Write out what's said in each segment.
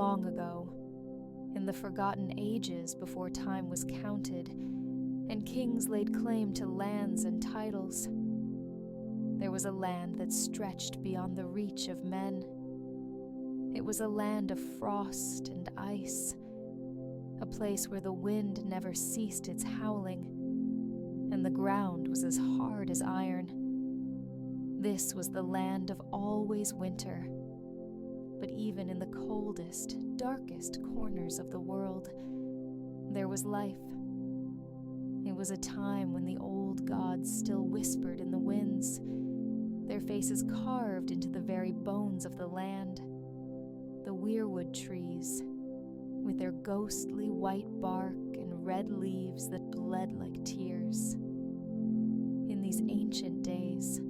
long ago, in the forgotten ages before time was counted, and kings laid claim to lands and titles, there was a land that stretched beyond the reach of men. It was a land of frost and ice, a place where the wind never ceased its howling, and the ground was as hard as iron. This was the land of always winter. But even in the coldest, darkest corners of the world, there was life. It was a time when the old gods still whispered in the winds, their faces carved into the very bones of the land. The weirwood trees, with their ghostly white bark and red leaves that bled like tears. In these ancient days,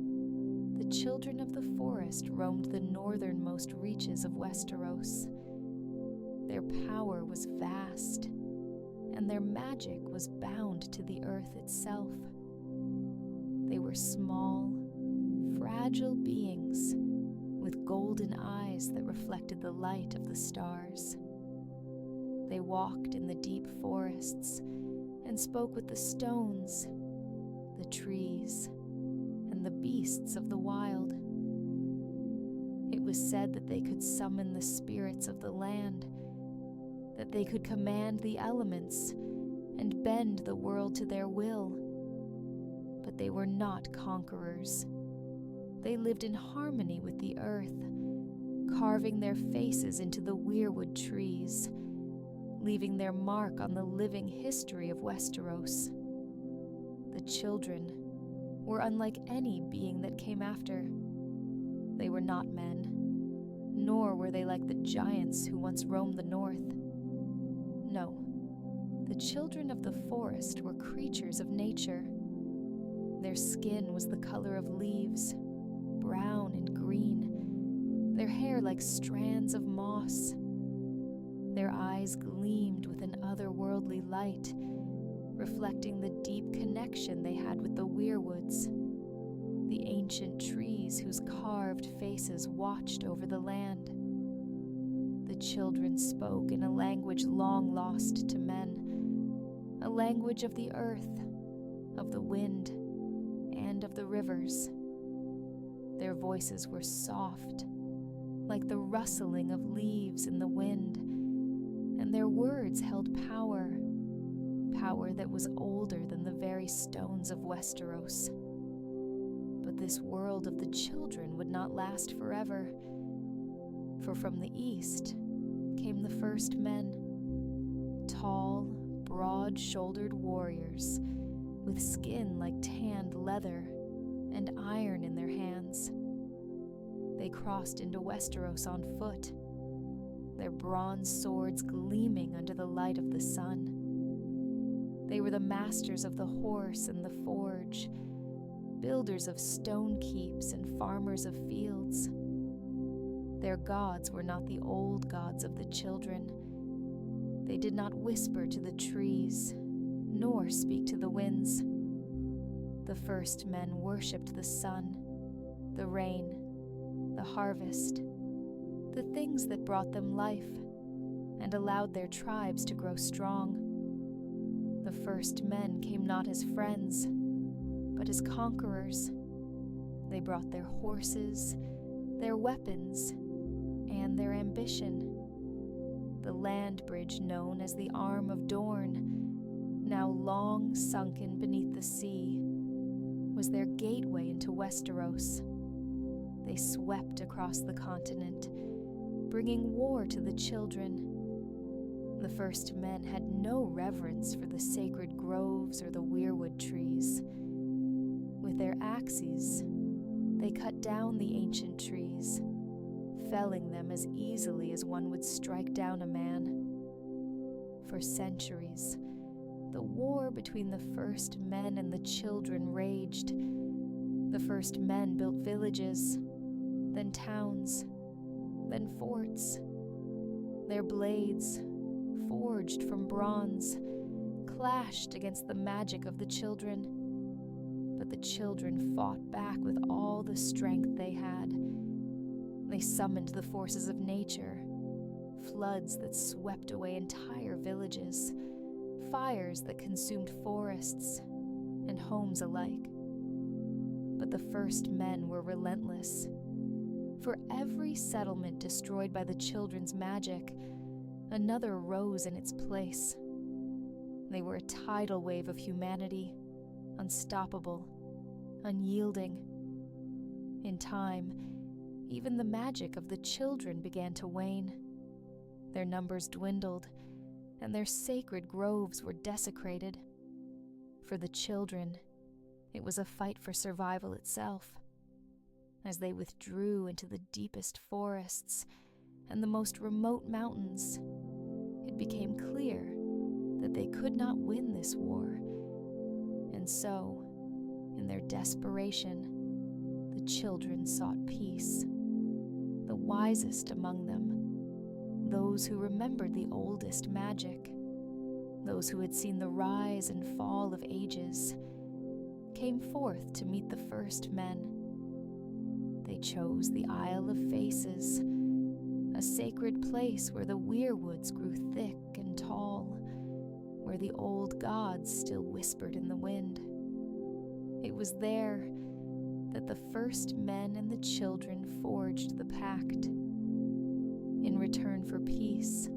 the children of the forest roamed the northernmost reaches of Westeros. Their power was vast, and their magic was bound to the earth itself. They were small, fragile beings with golden eyes that reflected the light of the stars. They walked in the deep forests and spoke with the stones, the trees, and the beasts of the wild. It was said that they could summon the spirits of the land, that they could command the elements and bend the world to their will. But they were not conquerors. They lived in harmony with the earth, carving their faces into the weirwood trees, leaving their mark on the living history of Westeros. The children were unlike any being that came after. They were not men, nor were they like the giants who once roamed the north. No, the children of the forest were creatures of nature. Their skin was the color of leaves, brown and green, their hair like strands of moss. Their eyes gleamed with an otherworldly light, reflecting the deep connection they had with the weirwoods, the ancient trees whose carved faces watched over the land. The children spoke in a language long lost to men, a language of the earth, of the wind, and of the rivers. Their voices were soft, like the rustling of leaves in the wind, and their words held power that was older than the very stones of Westeros. But this world of the children would not last forever, for from the east came the first men, tall, broad-shouldered warriors with skin like tanned leather and iron in their hands. They crossed into Westeros on foot, their bronze swords gleaming under the light of the sun. They were the masters of the horse and the forge, builders of stone keeps and farmers of fields. Their gods were not the old gods of the children. They did not whisper to the trees, nor speak to the winds. The first men worshipped the sun, the rain, the harvest, the things that brought them life and allowed their tribes to grow strong. The first men came not as friends, but as conquerors. They brought their horses, their weapons, and their ambition. The land bridge known as the Arm of Dorne, now long sunken beneath the sea, was their gateway into Westeros. They swept across the continent, bringing war to the children. The first men had no reverence for the sacred groves or the weirwood trees. With their axes, they cut down the ancient trees, felling them as easily as one would strike down a man. For centuries, the war between the first men and the children raged. The first men built villages, then towns, then forts. Their blades, forged from bronze, clashed against the magic of the children. But the children fought back with all the strength they had. They summoned the forces of nature, floods that swept away entire villages, fires that consumed forests and homes alike. But the first men were relentless. For every settlement destroyed by the children's magic, another rose in its place. They were a tidal wave of humanity, unstoppable, unyielding. In time, even the magic of the children began to wane. Their numbers dwindled, and their sacred groves were desecrated. For the children, it was a fight for survival itself. As they withdrew into the deepest forests and the most remote mountains, it became clear that they could not win this war. And so, in their desperation, the children sought peace. The wisest among them, those who remembered the oldest magic, those who had seen the rise and fall of ages, came forth to meet the first men. They chose the Isle of Faces, a sacred place where the weirwoods grew thick and tall, where the old gods still whispered in the wind. It was there that the first men and the children forged the pact. In return for peace,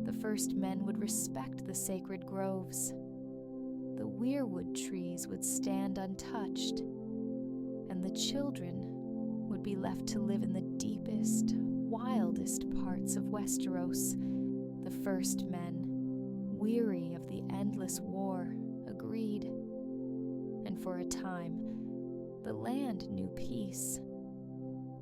the first men would respect the sacred groves. The weirwood trees would stand untouched, and the children would be left to live in the deepest, wildest parts of Westeros. The first men, weary of the endless war, agreed. And for a time, the land knew peace.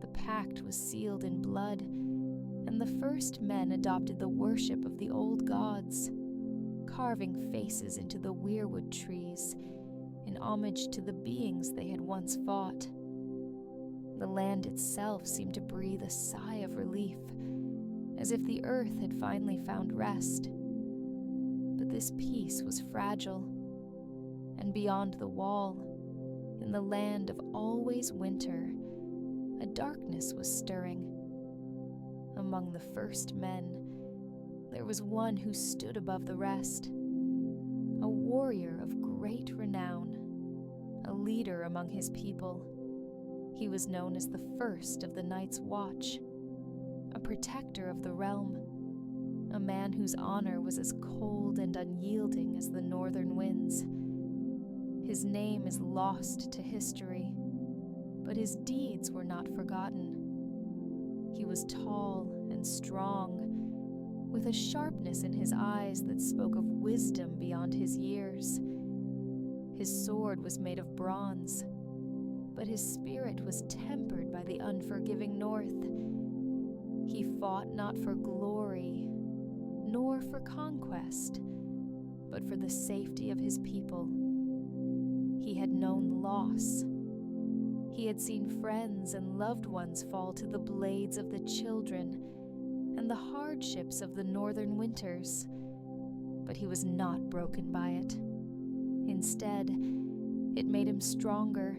The pact was sealed in blood, and the first men adopted the worship of the old gods, carving faces into the weirwood trees in homage to the beings they had once fought. The land itself seemed to breathe a sigh of relief, as if the earth had finally found rest. But this peace was fragile, and beyond the wall, in the land of always winter, a darkness was stirring. Among the first men, there was one who stood above the rest, a warrior of great renown, a leader among his people. He was known as the first of the Night's Watch, a protector of the realm, a man whose honor was as cold and unyielding as the northern winds. His name is lost to history, but his deeds were not forgotten. He was tall and strong, with a sharpness in his eyes that spoke of wisdom beyond his years. His sword was made of bronze, but his spirit was tempered by the unforgiving north. He fought not for glory, nor for conquest, but for the safety of his people. He had known loss. He had seen friends and loved ones fall to the blades of the children and the hardships of the northern winters, but he was not broken by it. Instead, it made him stronger.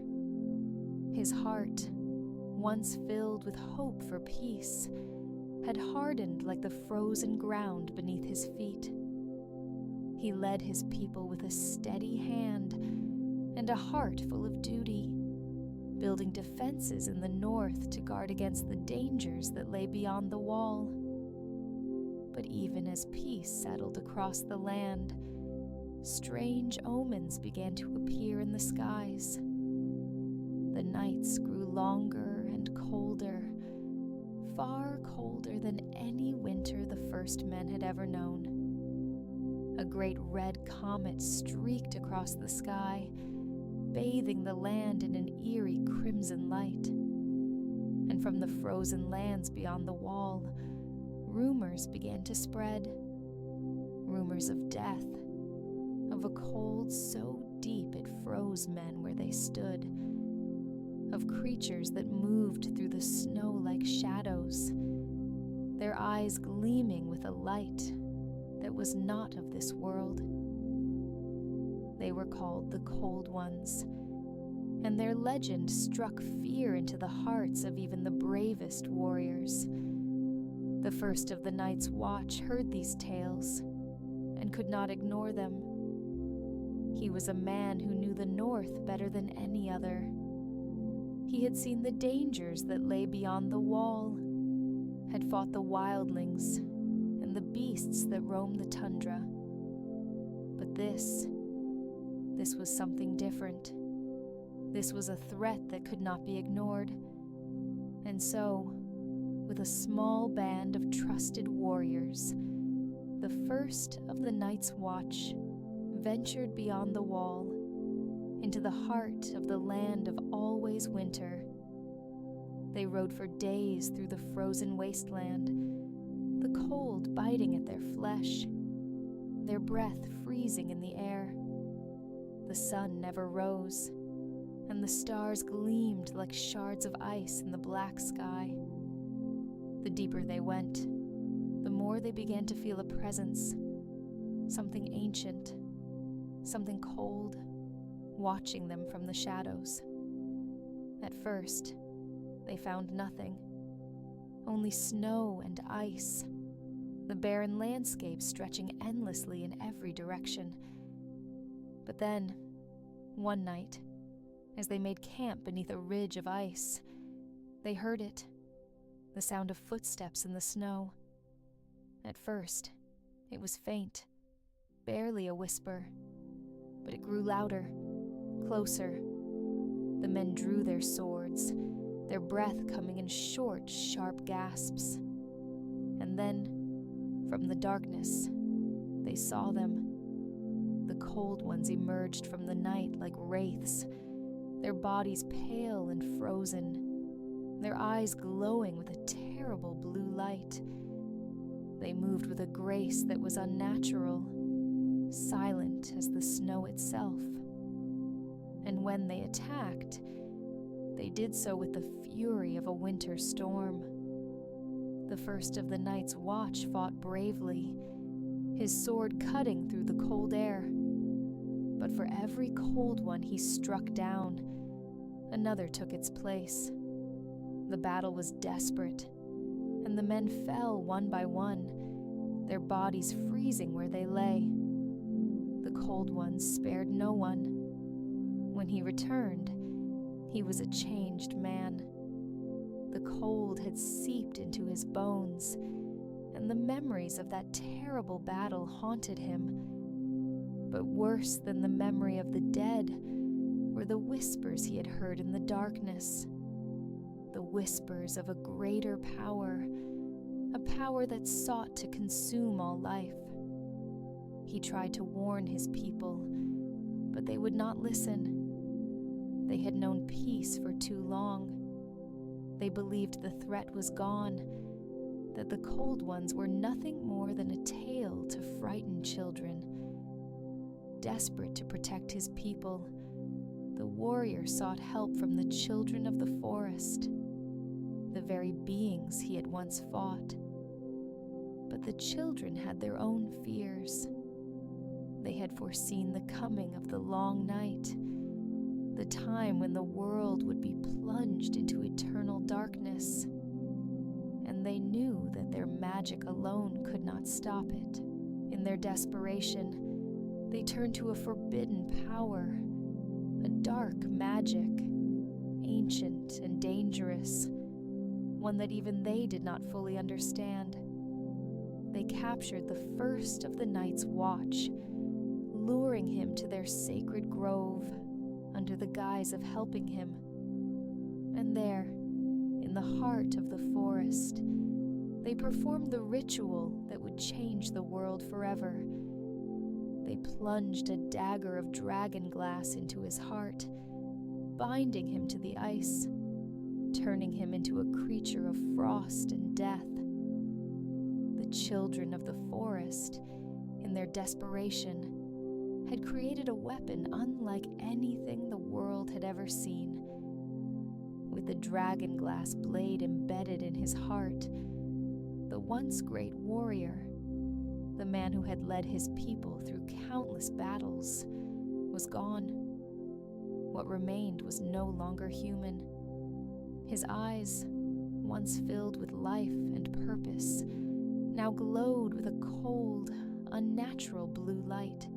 His heart, once filled with hope for peace, had hardened like the frozen ground beneath his feet. He led his people with a steady hand and a heart full of duty, building defenses in the north to guard against the dangers that lay beyond the wall. But even as peace settled across the land, strange omens began to appear in the skies. The nights grew longer and colder, far colder than any winter the first men had ever known. A great red comet streaked across the sky, bathing the land in an eerie crimson light. And from the frozen lands beyond the wall, rumors began to spread. Rumors of death, of a cold so deep it froze men where they stood, of creatures that moved through the snow like shadows, their eyes gleaming with a light that was not of this world. They were called the Cold Ones, and their legend struck fear into the hearts of even the bravest warriors. The first of the night's watch heard these tales and could not ignore them. He was a man who knew the north better than any other. He had seen the dangers that lay beyond the wall, had fought the wildlings and the beasts that roam the tundra. But this was something different. This was a threat that could not be ignored. And so, with a small band of trusted warriors, the first of the night's watch ventured beyond the wall into the heart of the land of always winter. They rode for days through the frozen wasteland, the cold biting at their flesh, their breath freezing in the air. The sun never rose, and the stars gleamed like shards of ice in the black sky. The deeper they went, the more they began to feel a presence, something ancient, something cold, watching them from the shadows. At first, they found nothing, only snow and ice, the barren landscape stretching endlessly in every direction. But then, one night, as they made camp beneath a ridge of ice, they heard it, the sound of footsteps in the snow. At first, it was faint, barely a whisper, but it grew louder, closer. The men drew their swords, their breath coming in short, sharp gasps. And then, from the darkness, they saw them. The cold ones emerged from the night like wraiths, their bodies pale and frozen, their eyes glowing with a terrible blue light. They moved with a grace that was unnatural, silent as the snow itself. And when they attacked, they did so with the fury of a winter storm. The first of the night's watch fought bravely, his sword cutting through the cold air. But for every cold one he struck down, another took its place. The battle was desperate, and the men fell one by one, their bodies freezing where they lay. The cold ones spared no one. When he returned, he was a changed man. The cold had seeped into his bones, and the memories of that terrible battle haunted him. But worse than the memory of the dead were the whispers he had heard in the darkness. The whispers of a greater power, a power that sought to consume all life. He tried to warn his people, but they would not listen. They had known peace for too long. They believed the threat was gone, that the cold ones were nothing more than a tale to frighten children. Desperate to protect his people, the warrior sought help from the children of the forest, the very beings he had once fought. But the children had their own fears. They had foreseen the coming of the long night, the time when the world would be plunged into eternal darkness, and they knew that their magic alone could not stop it. In their desperation, they turned to a forbidden power, a dark magic, ancient and dangerous, one that even they did not fully understand. They captured the first of the night's watch, luring him to their sacred grove under the guise of helping him. And there, in the heart of the forest, they performed the ritual that would change the world forever. They plunged a dagger of dragon glass into his heart, binding him to the ice, turning him into a creature of frost and death. The children of the forest, in their desperation, had created a weapon unlike anything the world had ever seen. With the dragon glass blade embedded in his heart, the once great warrior, the man who had led his people through countless battles, was gone. What remained was no longer human. His eyes once filled with life and purpose, now glowed with a cold, unnatural blue light.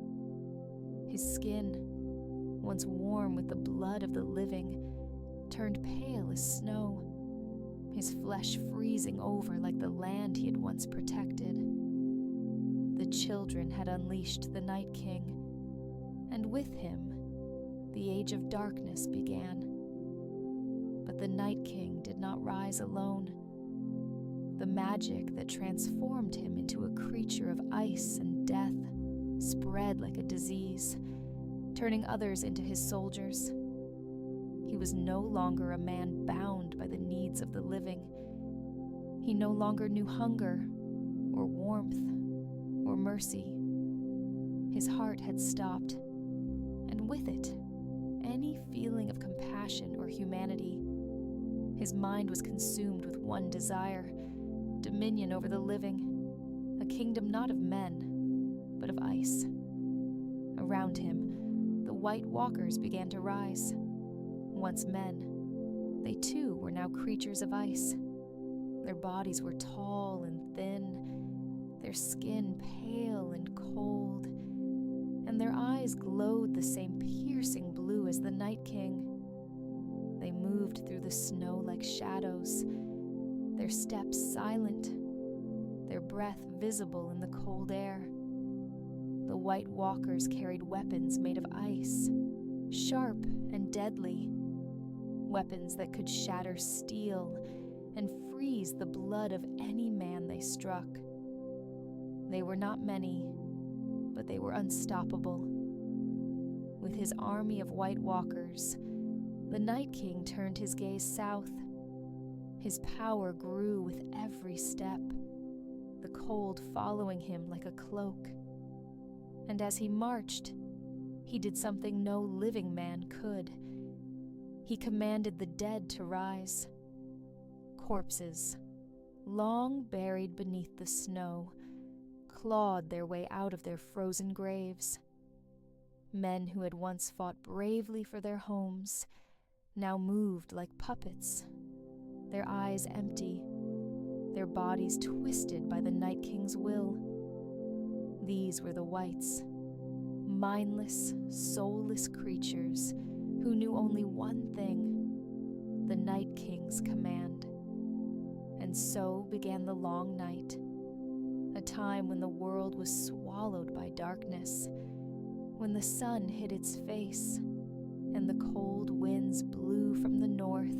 His skin, once warm with the blood of the living, turned pale as snow, his flesh freezing over like the land he had once protected. The children had unleashed the Night King, and with him, the Age of Darkness began. But the Night King did not rise alone. The magic that transformed him into a creature of ice and death spread like a disease, turning others into his soldiers. He was no longer a man bound by the needs of the living. He no longer knew hunger, or warmth, or mercy. His heart had stopped, and with it, any feeling of compassion or humanity. His mind was consumed with one desire: dominion over the living, a kingdom not of men, but of ice. Around him, the White Walkers began to rise. Once men, they too were now creatures of ice. Their bodies were tall and thin, their skin pale and cold, and their eyes glowed the same piercing blue as the Night King. They moved through the snow like shadows, their steps silent, their breath visible in the cold air. The White Walkers carried weapons made of ice, sharp and deadly, weapons that could shatter steel and freeze the blood of any man they struck. They were not many, but they were unstoppable. With his army of White Walkers, the Night King turned his gaze south. His power grew with every step, the cold following him like a cloak. And as he marched, he did something no living man could. He commanded the dead to rise. Corpses, long buried beneath the snow, clawed their way out of their frozen graves. Men who had once fought bravely for their homes now moved like puppets, their eyes empty, their bodies twisted by the Night King's will. These were the Whites, mindless, soulless creatures who knew only one thing: the Night King's command. And so began the long night, a time when the world was swallowed by darkness, when the sun hid its face, and the cold winds blew from the north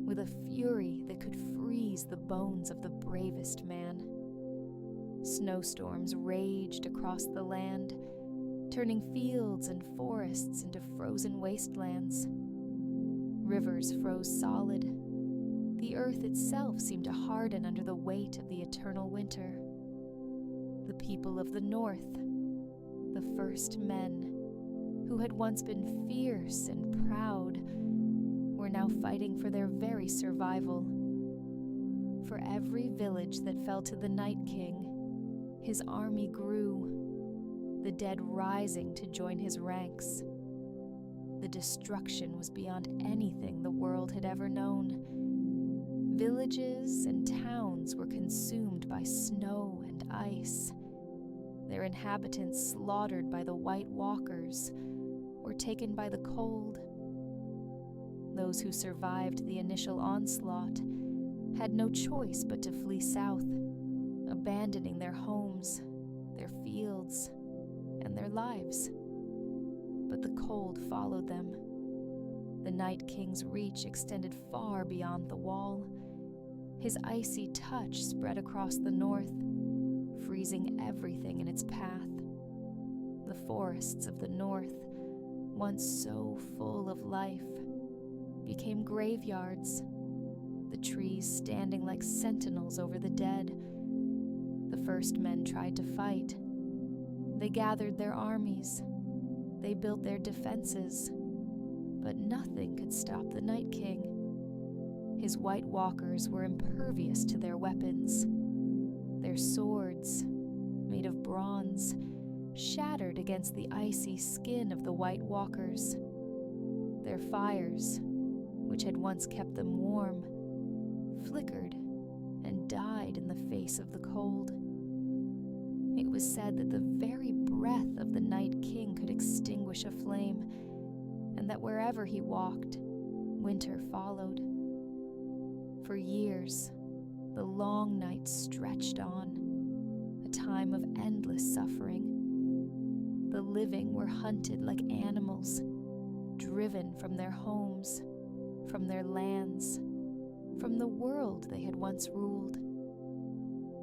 with a fury that could freeze the bones of the bravest man. Snowstorms raged across the land, turning fields and forests into frozen wastelands. Rivers froze solid. The earth itself seemed to harden under the weight of the eternal winter. The people of the north, the first men, who had once been fierce and proud, were now fighting for their very survival. For every village that fell to the Night King, his army grew, the dead rising to join his ranks. The destruction was beyond anything the world had ever known. Villages and towns were consumed by snow and ice, their inhabitants slaughtered by the White Walkers or taken by the cold. Those who survived the initial onslaught had no choice but to flee south, abandoning their homes, their fields, and their lives. But the cold followed them. The Night King's reach extended far beyond the wall. His icy touch spread across the north, freezing everything in its path. The forests of the north, once so full of life, became graveyards, the trees standing like sentinels over the dead. The first men tried to fight. They gathered their armies. They built their defenses. But nothing could stop the Night King. His White Walkers were impervious to their weapons. Their swords, made of bronze, shattered against the icy skin of the White Walkers. Their fires, which had once kept them warm, flickered and died in the face of the cold. It was said that the very breath of the Night King could extinguish a flame, and that wherever he walked, winter followed. For years, the long night stretched on, a time of endless suffering. The living were hunted like animals, driven from their homes, from their lands, from the world they had once ruled.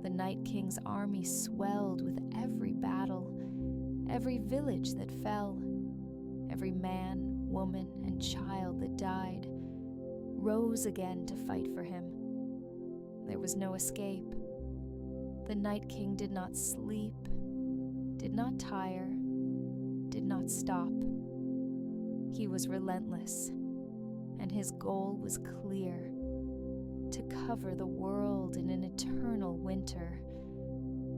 The Night King's army swelled with every battle, every village that fell, every man, woman, and child that died, rose again to fight for him. There was no escape. The Night King did not sleep, did not tire, did not stop. He was relentless, and his goal was clear: to cover the world in an eternal winter,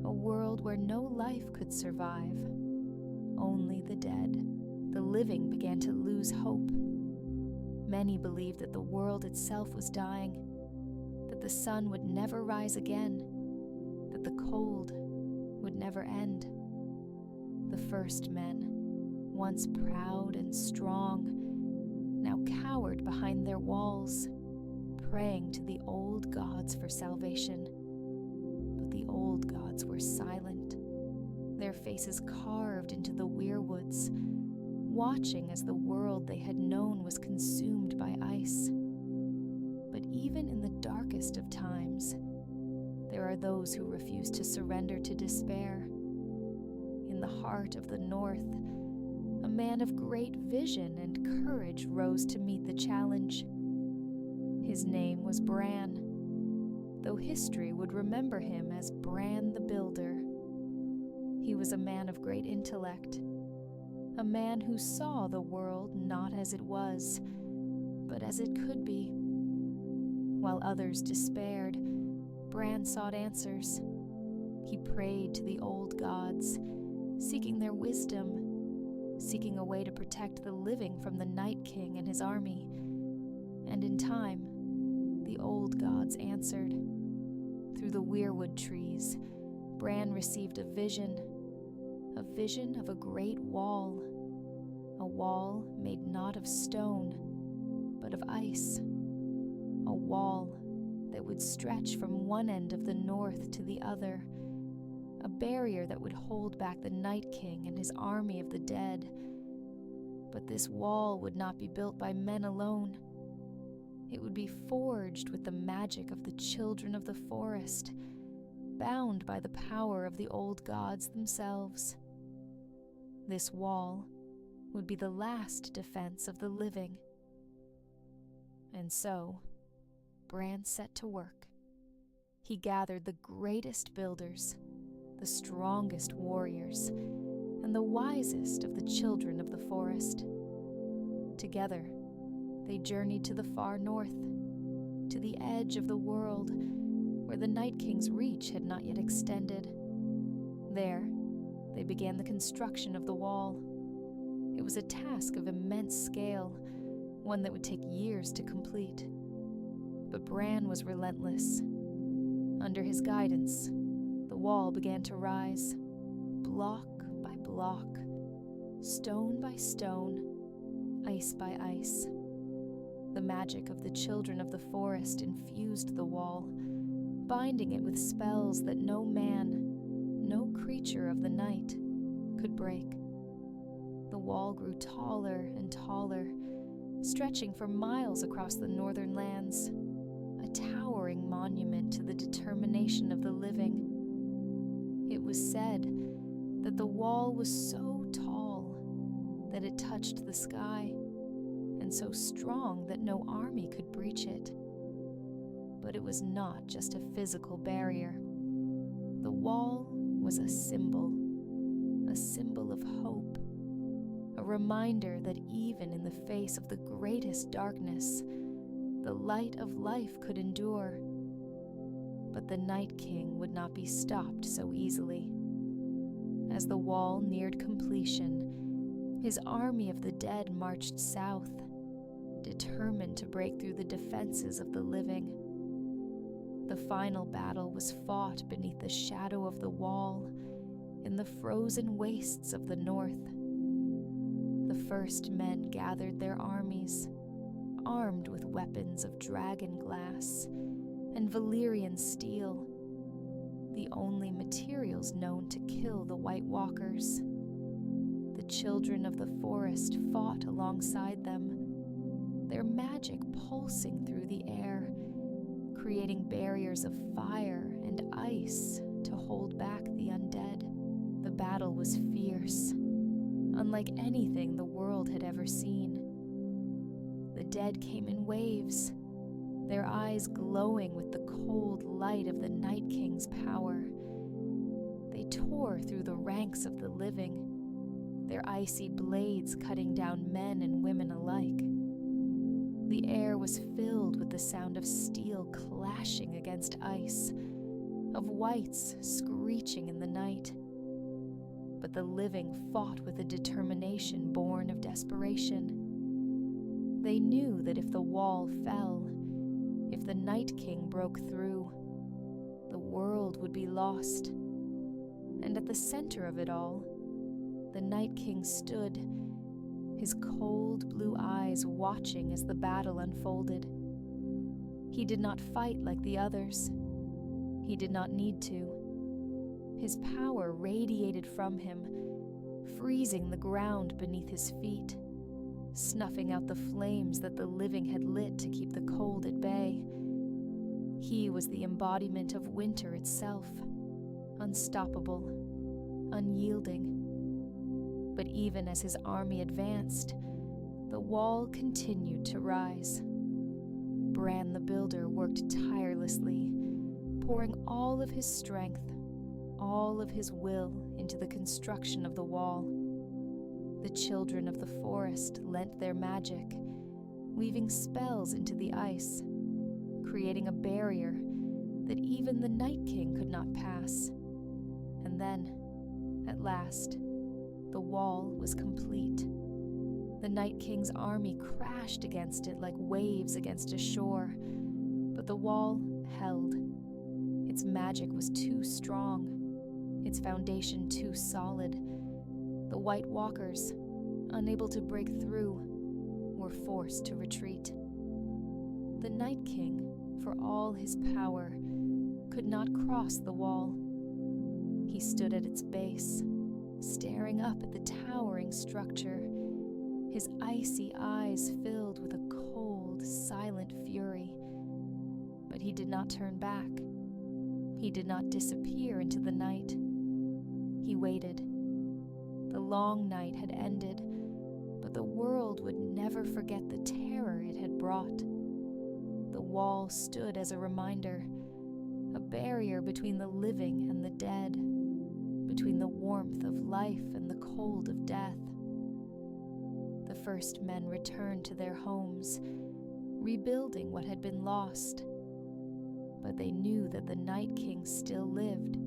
a world where no life could survive, only the dead. The living began to lose hope. Many believed that the world itself was dying, that the sun would never rise again, that the cold would never end. The first men, once proud and strong, now cowered behind their walls, praying to the old gods for salvation. But the old gods were silent, their faces carved into the weirwoods, watching as the world they had known was consumed by ice. But even in the darkest of times, there are those who refuse to surrender to despair. In the heart of the North, a man of great vision and courage rose to meet the challenge. His name was Bran, though history would remember him as Bran the Builder. He was a man of great intellect, a man who saw the world not as it was, but as it could be. While others despaired, Bran sought answers. He prayed to the old gods, seeking their wisdom, seeking a way to protect the living from the Night King and his army. And in time, the old gods answered. Through the weirwood trees, Bran received a vision of a great wall, a wall made not of stone, but of ice, a wall that would stretch from one end of the North to the other, a barrier that would hold back the Night King and his army of the dead. But this wall would not be built by men alone. It would be forged with the magic of the children of the forest, bound by the power of the old gods themselves. This wall would be the last defense of the living. And so, Bran set to work. He gathered the greatest builders, the strongest warriors, and the wisest of the children of the forest. Together, they journeyed to the far north, to the edge of the world, where the Night King's reach had not yet extended. There, they began the construction of the wall. It was a task of immense scale, one that would take years to complete. But Bran was relentless. Under his guidance, the wall began to rise, block by block, stone by stone, ice by ice. The magic of the children of the forest infused the wall, binding it with spells that no man, no creature of the night, could break. The wall grew taller and taller, stretching for miles across the northern lands, a towering monument to the determination of the living. It was said that the wall was so tall that it touched the sky, and so strong that no army could breach it. But it was not just a physical barrier. The wall was a symbol of hope, a reminder that even in the face of the greatest darkness, the light of life could endure. But the Night King would not be stopped so easily. As the wall neared completion, his army of the dead marched south, determined to break through the defenses of the living. The final battle was fought beneath the shadow of the wall, in the frozen wastes of the north. The first men gathered their armies, armed with weapons of dragon glass and Valyrian steel, the only materials known to kill the White Walkers. The children of the forest fought alongside them, their magic pulsing through the air, creating barriers of fire and ice to hold back the undead. The battle was fierce, unlike anything the world had ever seen. The dead came in waves, their eyes glowing with the cold light of the Night King's power. They tore through the ranks of the living, their icy blades cutting down men and women alike. The air was filled with the sound of steel clashing against ice, of wights screeching in the night. But the living fought with a determination born of desperation. They knew that if the wall fell, if the Night King broke through, the world would be lost. And at the center of it all, the Night King stood, his cold blue eyes watching as the battle unfolded. He did not fight like the others. He did not need to. His power radiated from him, freezing the ground beneath his feet, snuffing out the flames that the living had lit to keep the cold at bay. He was the embodiment of winter itself, unstoppable, unyielding. But even as his army advanced, the wall continued to rise. Bran the Builder worked tirelessly, pouring all of his strength, all of his will into the construction of the wall. The children of the forest lent their magic, weaving spells into the ice, creating a barrier that even the Night King could not pass. And then, at last, the wall was complete. The Night King's army crashed against it like waves against a shore, but the wall held. Its magic was too strong, its foundation too solid. The White Walkers, unable to break through, were forced to retreat. The Night King, for all his power, could not cross the wall. He stood at its base, staring up at the towering structure, his icy eyes filled with a cold, silent fury. But he did not turn back. He did not disappear into the night. He waited. The long night had ended, but the world would never forget the terror it had brought. The wall stood as a reminder, a barrier between the living and the dead, between the warmth of life and the cold of death. The first men returned to their homes, rebuilding what had been lost. But they knew that the Night King still lived,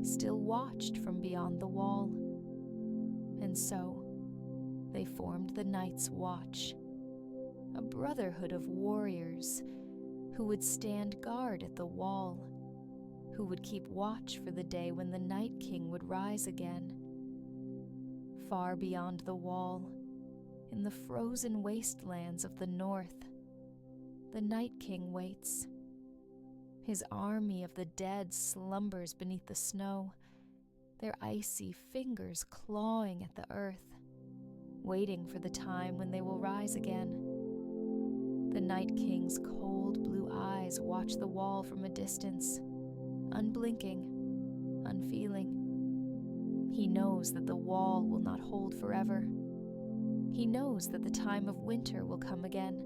still watched from beyond the wall. And so, they formed the Night's Watch, a brotherhood of warriors who would stand guard at the wall, who would keep watch for the day when the Night King would rise again. Far beyond the wall, in the frozen wastelands of the north, the Night King waits. His army of the dead slumbers beneath the snow, their icy fingers clawing at the earth, waiting for the time when they will rise again. The Night King's cold blue eyes watch the wall from a distance, unblinking, unfeeling. He knows that the wall will not hold forever. He knows that the time of winter will come again.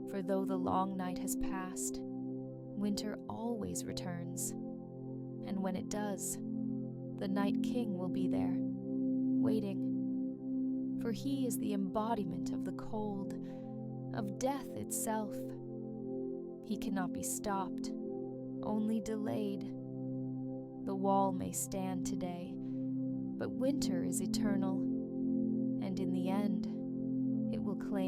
For though the long night has passed, winter always returns. And when it does, the Night King will be there, waiting. For he is the embodiment of the cold, of death itself. He cannot be stopped, only delayed. The wall may stand today, but winter is eternal, and in the end,